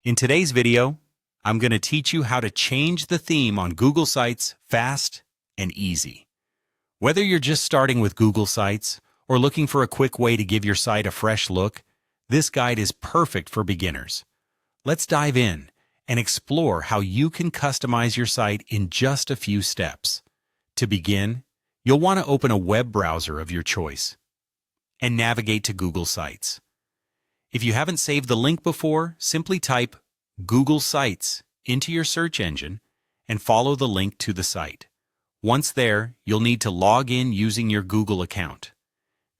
In today's video, I'm going to teach you how to change the theme on Google Sites fast and easy. Whether you're just starting with Google Sites or looking for a quick way to give your site a fresh look, this guide is perfect for beginners. Let's dive in and explore how you can customize your site in just a few steps. To begin, you'll want to open a web browser of your choice and navigate to Google Sites. If you haven't saved the link before, simply type Google Sites into your search engine and follow the link to the site. Once there, you'll need to log in using your Google account.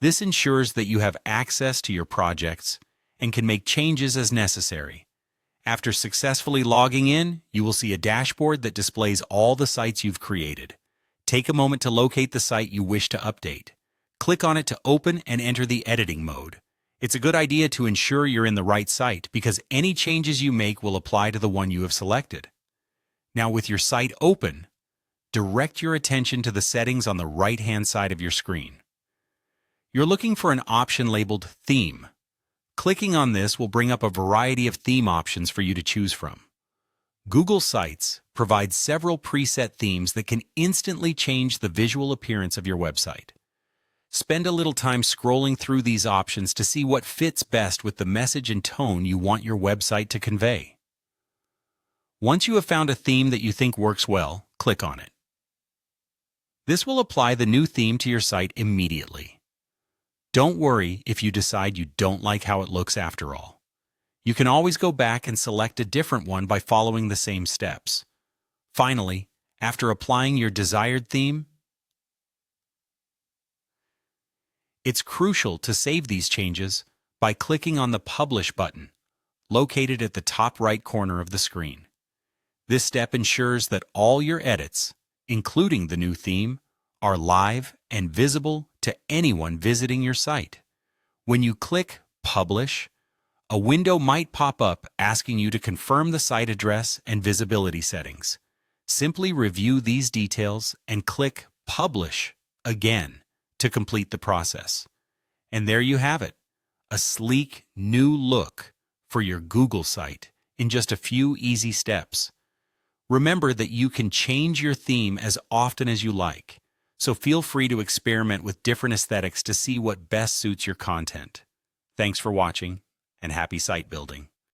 This ensures that you have access to your projects and can make changes as necessary. After successfully logging in, you will see a dashboard that displays all the sites you've created. Take a moment to locate the site you wish to update. Click on it to open and enter the editing mode. It's a good idea to ensure you're in the right site because any changes you make will apply to the one you have selected. Now, with your site open, direct your attention to the settings on the right-hand side of your screen. You're looking for an option labeled Theme. Clicking on this will bring up a variety of theme options for you to choose from. Google Sites provides several preset themes that can instantly change the visual appearance of your website. Spend a little time scrolling through these options to see what fits best with the message and tone you want your website to convey. Once you have found a theme that you think works well, click on it. This will apply the new theme to your site immediately. Don't worry if you decide you don't like how it looks after all. You can always go back and select a different one by following the same steps. Finally, after applying your desired theme, it's crucial to save these changes by clicking on the Publish button, located at the top right corner of the screen. This step ensures that all your edits, including the new theme, are live and visible to anyone visiting your site. When you click Publish, a window might pop up asking you to confirm the site address and visibility settings. Simply review these details and click Publish again to complete the process. And there you have it, a sleek new look for your Google site in just a few easy steps. Remember that you can change your theme as often as you like, so feel free to experiment with different aesthetics to see what best suits your content. Thanks for watching, and happy site building.